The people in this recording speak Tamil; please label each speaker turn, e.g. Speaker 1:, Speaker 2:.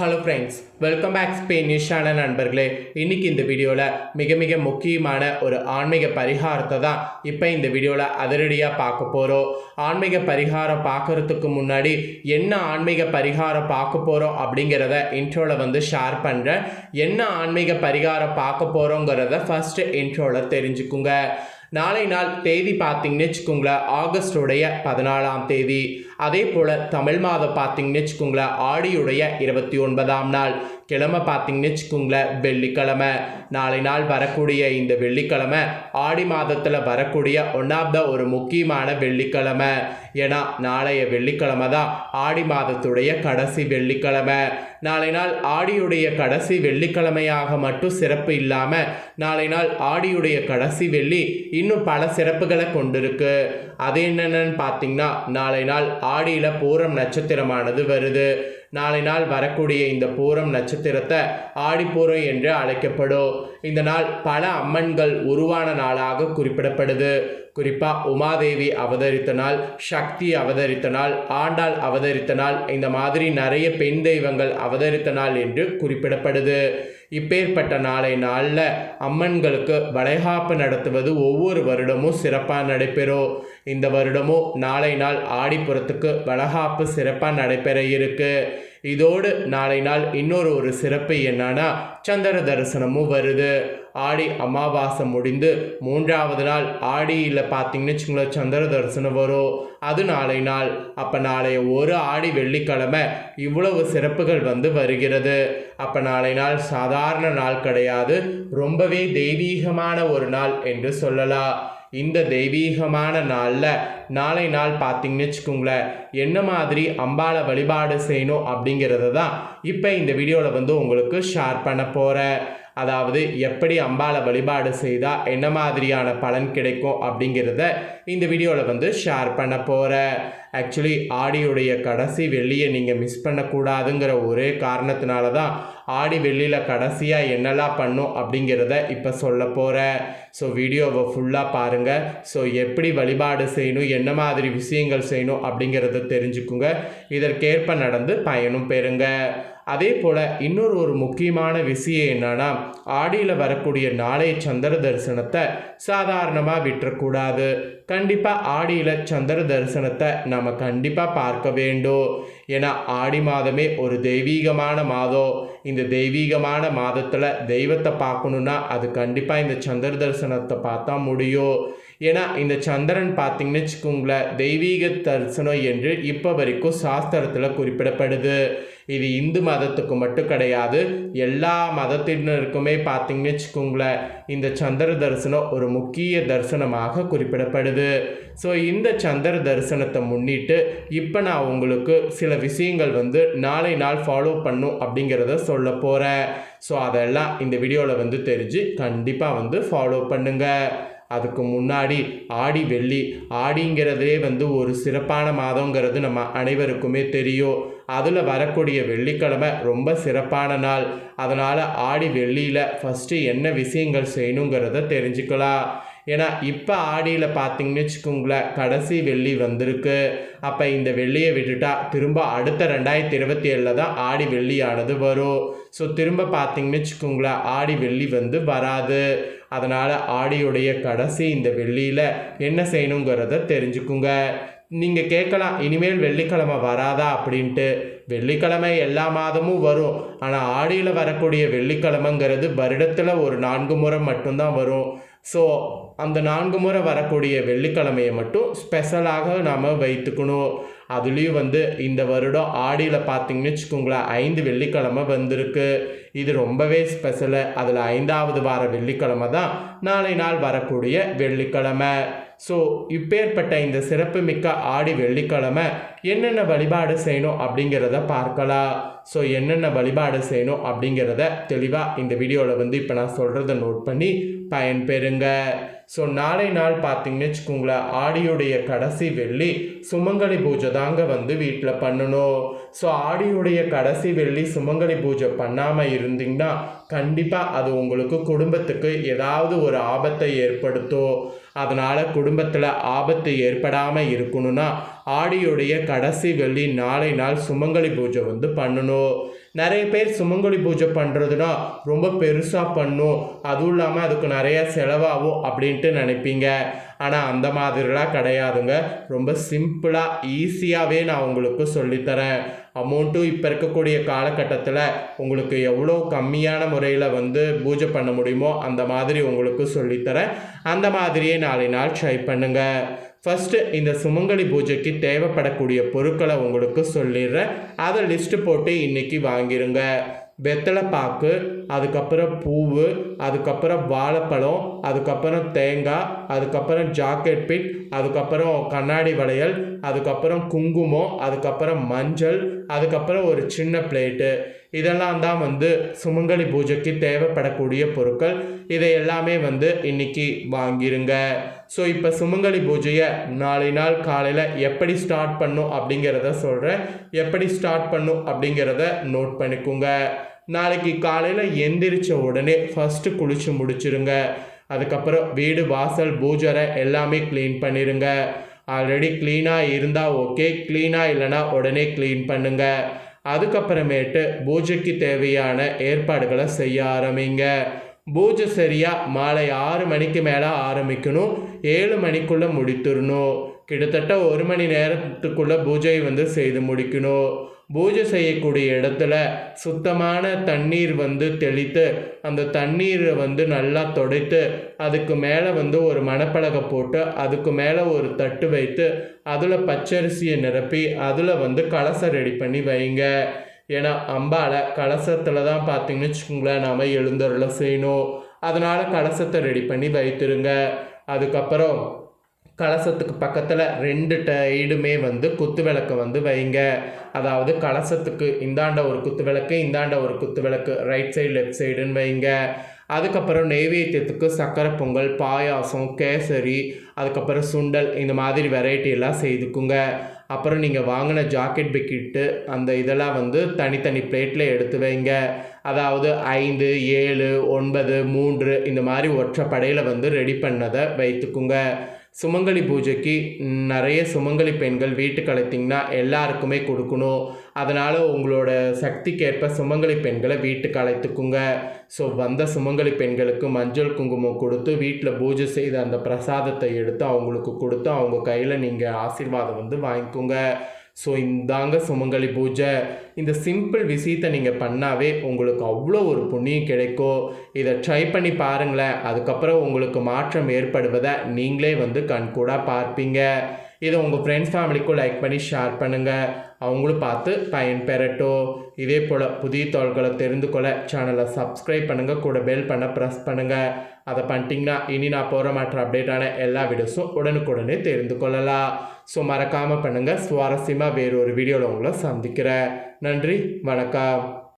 Speaker 1: ஹலோ ஃப்ரெண்ட்ஸ், வெல்கம் பேக் ஸ்பெயினிஷான நண்பர்களே. இன்றைக்கி இந்த வீடியோவில் மிக முக்கியமான ஒரு ஆன்மீக பரிகாரத்தை தான் இப்போ இந்த வீடியோவில் அதிரடியாக பார்க்க போகிறோம். ஆன்மீக பரிகாரம் பார்க்குறதுக்கு முன்னாடி என்ன ஆன்மீக பரிகாரம் பார்க்க போகிறோம் அப்படிங்கிறத இன்ட்ரோவில் ஷேர் பண்ணுறேன். என்ன ஆன்மீக பரிகாரம் பார்க்க போகிறோங்கிறத ஃபஸ்ட்டு இன்ட்ரோவில் தெரிஞ்சுக்குங்க. நாளை நாள் தேதி பார்த்தீங்கன்னு வச்சுக்கோங்களேன், ஆகஸ்டுடைய 14ஆம் தேதி. அதே போல் தமிழ் மாதம் பார்த்தீங்கன்னு வச்சுக்கோங்களேன், ஆடியுடைய 29ஆம் நாள். கிழமை பார்த்தீங்கன்னு வச்சுக்கோங்களேன், வெள்ளிக்கிழமை. நாளை நாள் வரக்கூடிய இந்த வெள்ளிக்கிழமை ஆடி மாதத்தில் வரக்கூடிய ஒரு முக்கியமான வெள்ளிக்கிழமை. ஏன்னா நாளைய வெள்ளிக்கிழமை தான் ஆடி மாதத்துடைய கடைசி வெள்ளிக்கிழமை. நாளை நாள் ஆடியுடைய கடைசி வெள்ளிக்கிழமையாக மட்டும் சிறப்பு இல்லாமல் நாளை நாள் ஆடியுடைய கடைசி வெள்ளி இன்னும் பல சிறப்புகளை கொண்டிருக்கு. அது என்னென்னு பார்த்தீங்கன்னா, நாளை நாள் ஆடியில் பூரம் நட்சத்திரமானது வருது. நாளை நாள் வரக்கூடிய இந்த பூரம் நட்சத்திரத்தை ஆடிப்பூரம் என்று அழைக்கப்படும். இந்த நாள் பல அம்மன்கள் உருவான நாளாக குறிப்பிடப்படுது. குறிப்பாக உமாதேவி அவதரித்த நாள், சக்தி அவதரித்த நாள், ஆண்டாள் அவதரித்த நாள், இந்த மாதிரி நிறைய பெண் தெய்வங்கள் அவதரித்த நாள் என்று குறிப்பிடப்படுது. இப்பேற்பட்ட நாளில் அம்மன்களுக்கு வளைகாப்பு நடத்துவது ஒவ்வொரு வருடமும் சிறப்பாக நடைபெறும். இந்த வருடமும் நாளை நாள் ஆடிப்புறத்துக்கு வளைகாப்பு சிறப்பாக நடைபெற இருக்கு. இதோடு நாளை நாள் இன்னொரு சிறப்பு என்னன்னா, சந்திர தரிசனமும் வருது. ஆடி அமாவாசை முடிந்து 3வது நாள் ஆடியில் பார்த்தீங்கன்னு வச்சுங்களேன், சந்திர தரிசனம் வரும். அது நாளை நாள். அப்போ நாளைய ஒரு ஆடி வெள்ளிக்கிழமை இவ்வளவு சிறப்புகள் வருகிறது. அப்போ நாளை நாள் சாதாரண நாள் கிடையாது, ரொம்பவே தெய்வீகமான ஒரு நாள் என்று சொல்லலாம். இந்த தெய்வீகமான நாளில் நாளை நாள் பார்த்தீங்கன்னு வச்சுக்கோங்களேன், என்ன மாதிரி அம்பாளை வழிபாடு செய்யணும் அப்படிங்கிறத தான் இப்போ இந்த வீடியோவில் உங்களுக்கு ஷேர் பண்ண போகிறேன். அதாவது எப்படி அம்பாளை வழிபாடு செய்தால் என்ன மாதிரியான பலன் கிடைக்கும் அப்படிங்கிறத இந்த வீடியோவில் ஷேர் பண்ண போகிறேன். ஆக்சுவலி ஆடியுடைய கடைசி வெள்ளியை நீங்கள் மிஸ் பண்ணக்கூடாதுங்கிற ஒரே காரணத்தினால தான் ஆடி வெள்ளியில் கடைசியாக என்னெல்லாம் பண்ணும் அப்படிங்கிறத இப்போ சொல்ல போகிறேன். ஸோ வீடியோவை ஃபுல்லாக பாருங்கள். ஸோ எப்படி வழிபாடு செய்யணும், என்ன மாதிரி விஷயங்கள் செய்யணும் அப்படிங்கிறத தெரிஞ்சுக்குங்க. இதற்கேற்ப நடந்து பயனும் பெறுங்க. அதே போல் இன்னொரு முக்கியமான விஷயம் என்னன்னா, ஆடியில் வரக்கூடிய நாளைய சந்திர தரிசனத்தை சாதாரணமாக விட்டுறக்கூடாது. கண்டிப்பாக ஆடியில் சந்திர தரிசனத்தை நம்ம கண்டிப்பாக பார்க்க வேண்டும். ஏன்னா ஆடி மாதமே ஒரு தெய்வீகமான மாதம். இந்த தெய்வீகமான மாதத்தில் தெய்வத்தை பார்க்கணுன்னா அது கண்டிப்பாக இந்த சந்திர தரிசனத்தை பார்த்தா முடியும். ஏன்னா இந்த சந்திரன் பார்த்தீங்கன்னு வச்சுக்கோங்களேன், தெய்வீக தரிசனம் என்று இப்போ வரைக்கும் சாஸ்திரத்தில் குறிப்பிடப்படுது. இது இந்து மதத்துக்கு மட்டும் கிடையாது, எல்லா மதத்தினருக்குமே பார்த்தீங்கன்னு வச்சுக்கோங்களேன், இந்த சந்திர தரிசனம் ஒரு முக்கிய தரிசனமாக குறிப்பிடப்படுது. ஸோ இந்த சந்திர தரிசனத்தை முன்னிட்டு இப்போ நான் உங்களுக்கு சில விஷயங்கள் நாளை நாள் ஃபாலோ பண்ணும் அப்படிங்கிறத சொல்ல போகிறேன். ஸோ அதெல்லாம் இந்த வீடியோவில் தெரிஞ்சு கண்டிப்பாக ஃபாலோ பண்ணுங்கள். அதுக்கு முன்னாடி ஆடி வெள்ளி, ஆடிங்கிறதே ஒரு சிறப்பான மாதங்கிறது நம்ம அனைவருக்குமே தெரியும். அதில் வரக்கூடிய வெள்ளிக்கிழமை ரொம்ப சிறப்பான நாள். அதனால் ஆடி வெள்ளியில் ஃபஸ்ட்டு என்ன விஷயங்கள் செய்யணுங்கிறத தெரிஞ்சுக்கலாம். ஏன்னா இப்போ ஆடியில் பார்த்தீங்கன்னு வச்சுக்கோங்களேன், கடைசி வெள்ளி வந்திருக்கு. அப்போ இந்த வெள்ளியை விட்டுட்டா திரும்ப அடுத்த 2027 தான் ஆடி வெள்ளியானது வரும். ஸோ திரும்ப பார்த்தீங்கன்னு வச்சுக்கோங்களேன், ஆடி வெள்ளி வராது. அதனால் ஆடியுடைய கடைசி இந்த வெள்ளியில் என்ன செய்யணுங்கிறத தெரிஞ்சுக்குங்க. நீங்கள் கேட்கலாம், இனிமேல் வெள்ளிக்கிழமை வராதா அப்படின்ட்டு. வெள்ளிக்கிழமை எல்லா மாதமும் வரும். ஆனால் ஆடியில் வரக்கூடிய வெள்ளிக்கிழமைங்கிறது வருடத்தில் ஒரு 4 முறை மட்டும்தான் வரும். ஸோ அந்த 4 முறை வரக்கூடிய வெள்ளிக்கிழமையை மட்டும் ஸ்பெஷலாக நாம் வைத்துக்கணும். அதுலேயும் இந்த வருடம் ஆடியில் பார்த்தீங்கன்னு வச்சுக்கோங்களேன், 5 வெள்ளிக்கிழமை வந்திருக்கு. இது ரொம்பவே ஸ்பெஷலு. அதில் 5வது வார வெள்ளிக்கிழமை தான் நாளை நாள் வரக்கூடிய வெள்ளிக்கிழமை. ஸோ இப்பேற்பட்ட இந்த சிறப்புமிக்க ஆடி வெள்ளிக்கிழமை என்னென்ன வழிபாடு செய்யணும் அப்படிங்கிறத பார்க்கலாம். ஸோ என்னென்ன வழிபாடு செய்யணும் அப்படிங்கிறத தெளிவாக இந்த வீடியோவில் இப்போ நான் சொல்கிறத நோட் பண்ணி பயன்பெறுங்க. ஸோ நாளை நாள் பார்த்தீங்கன்னு வச்சுக்கோங்களேன், ஆடியுடைய கடைசி வெள்ளி சுமங்கலி பூஜை தாங்க வீட்டில் பண்ணணும். ஸோ ஆடியுடைய கடைசி வெள்ளி சுமங்கலி பூஜை பண்ணாமல் இருந்தீங்கன்னா கண்டிப்பாக அது உங்களுக்கு குடும்பத்துக்கு ஏதாவது ஒரு ஆபத்தை ஏற்படுத்தும். அதனால் குடும்பத்தில் ஆபத்து ஏற்படாமல் இருக்கணும்னா ஆடியுடைய கடைசி வெள்ளி நாளை நாள் சுமங்கலி பூஜை பண்ணணும். நிறைய பேர் சுமங்கலி பூஜை பண்ணுறதுனா ரொம்ப பெருசாக பண்ணும், அதுவும் இல்லாமல் அதுக்கு நிறைய செலவாகும் அப்படின்ட்டு நினைப்பீங்க. ஆனால் அந்த மாதிரிலாம் கிடையாதுங்க. ரொம்ப சிம்பிளாக ஈஸியாகவே நான் உங்களுக்கு சொல்லித்தரேன். அமௌண்ட்டும் இப்போ இருக்கக்கூடிய காலகட்டத்தில் உங்களுக்கு எவ்வளோ கம்மியான முறையில் வந்து பூஜை பண்ண முடியுமோ அந்த மாதிரி உங்களுக்கு சொல்லித்தரேன். அந்த மாதிரியே நாளை நாள் ட்ரை பண்ணுங்கள். ஃபஸ்ட்டு இந்த சுமங்கலி பூஜைக்கு தேவைப்படக்கூடிய பொருட்களை உங்களுக்கு சொல்லிடுறேன். அதை லிஸ்ட்டு போட்டு இன்றைக்கி வாங்கிடுங்க. வெத்தலை பாக்கு, அதுக்கப்புறம் பூவு, அதுக்கப்புறம் வாழைப்பழம், அதுக்கப்புறம் தேங்காய், அதுக்கப்புறம் ஜாக்கெட் பிட், அதுக்கப்புறம் கண்ணாடி வளையல், அதுக்கப்புறம் குங்குமம், அதுக்கப்புறம் மஞ்சள், அதுக்கப்புறம் ஒரு சின்ன பிளேட்டு. இதெல்லாம் தான் வந்து சுமங்கலி பூஜைக்கு தேவைப்படக்கூடிய பொருட்கள். இதை எல்லாமே வந்து இன்றைக்கி வாங்கிருங்க. ஸோ இப்போ சுமங்கலி பூஜையை நாளை நாள் காலையில் எப்படி ஸ்டார்ட் பண்ணும் அப்படிங்கிறத சொல்கிறேன். எப்படி ஸ்டார்ட் பண்ணும் அப்படிங்கிறத நோட் பண்ணிக்கோங்க. நாளைக்கு காலையில் எந்திரிச்ச உடனே ஃபஸ்ட்டு குளித்து முடிச்சிருங்க. அதுக்கப்புறம் வீடு வாசல் பூஜரை எல்லாமே க்ளீன் பண்ணிடுங்க. ஆல்ரெடி க்ளீனாக இருந்தால் ஓகே, க்ளீனாக இல்லைனா உடனே க்ளீன் பண்ணுங்கள். அதுக்கப்புறமேட்டு பூஜைக்கு தேவையான ஏற்பாடுகளை செய்ய ஆரம்பிங்க. பூஜை சரியாக மாலை 6 மணிக்கு மேலே ஆரம்பிக்கணும், 7 மணிக்குள்ளே முடித்துடணும். கிட்டத்தட்ட 1 மணி நேரத்துக்குள்ளே பூஜையை வந்து செய்து முடிக்கணும். பூஜை செய்யக்கூடிய இடத்துல சுத்தமான தண்ணீர் வந்து தெளித்து அந்த தண்ணீரை வந்து நல்லா துடைத்து அதுக்கு மேலே வந்து ஒரு மணப்பலகை போட்டு அதுக்கு மேலே ஒரு தட்டு வைத்து அதில் பச்சரிசியை நிரப்பி அதில் வந்து கலசம் ரெடி பண்ணி வைங்க. ஏன்னா அம்பால கலசத்தில் தான் பார்த்தீங்கன்னு வச்சுக்கோங்களேன் நாம் எழுந்தருளை செய்யணும். அதனால் கலசத்தை ரெடி பண்ணி வைத்துருங்க. அதுக்கப்புறம் கலசத்துக்கு பக்கத்தில் 2 சைடுமே வந்து குத்து விளக்கு வந்து வைங்க. அதாவது கலசத்துக்கு இந்தாண்ட ஒரு குத்து விளக்கு, இந்தாண்ட ஒரு குத்து விளக்கு, ரைட் சைடு லெஃப்ட் சைடுன்னு வைங்க. அதுக்கப்புறம் நெய்வேத்தியத்துக்கு சக்கரை பொங்கல், பாயாசம், கேசரி, அதுக்கப்புறம் சுண்டல், இந்த மாதிரி வெரைட்டி எல்லாம் செய்துக்குங்க. அப்புறம் நீங்கள் வாங்கின ஜாக்கெட் பெக்கிட்டு அந்த இதெல்லாம் வந்து தனித்தனி பிளேட்டில் எடுத்து வைங்க. அதாவது 5, 7, 9, 3 இந்த மாதிரி ஒற்றைப்படையில் வந்து ரெடி பண்ணதை வைத்துக்குங்க. சுமங்கலி பூஜைக்கு நிறைய சுமங்கலி பெண்கள் வீட்டுக்கு அழைத்திங்கன்னா எல்லாருக்குமே கொடுக்கணும். அதனால் உங்களோட சக்திக்கேற்ப சுமங்கலி பெண்களை வீட்டுக்கு அழைத்துக்குங்க. ஸோ வந்த சுமங்கலி பெண்களுக்கு மஞ்சள் குங்குமம் கொடுத்து வீட்டில் பூஜை செய்த அந்த பிரசாதத்தை எடுத்து அவங்களுக்கு கொடுத்து அவங்க கையில் நீங்கள் ஆசீர்வாதம் வந்து வாங்கிக்கோங்க. ஸோ இந்தாங்க சுமங்கலி பூஜை. இந்த சிம்பிள் விஷயத்தை நீங்கள் பண்ணாவே உங்களுக்கு அவ்வளோ ஒரு புண்ணியம் கிடைக்கும். இதை ட்ரை பண்ணி பாருங்களேன். அதுக்கப்புறம் உங்களுக்கு மாற்றம் ஏற்படுவதை நீங்களே வந்து கண்கூடாக பார்ப்பீங்க. இதை உங்கள் ஃப்ரெண்ட்ஸ் ஃபேமிலிக்கும் லைக் பண்ணி ஷேர் பண்ணுங்கள். அவங்களும் பார்த்து பயன் பெறட்டும். இதே போல் புதிய தகவல்களை தெரிந்து கொள்ள சேனலை சப்ஸ்கிரைப் பண்ணுங்கள், கூட பெல் பண்ண ப்ரெஸ் பண்ணுங்கள். அதை பண்ணிட்டீங்கன்னா இனி நான் போகிற மாற்ற அப்டேட்டான எல்லா வீடியோஸும் உடனுக்குடனே தெரிந்து கொள்ளலாம். ஸோ மறக்காமல் பண்ணுங்கள். சுவாரஸ்யமாக வேறு ஒரு வீடியோவில் உங்களை சந்திக்கிறேன். நன்றி, வணக்கம்.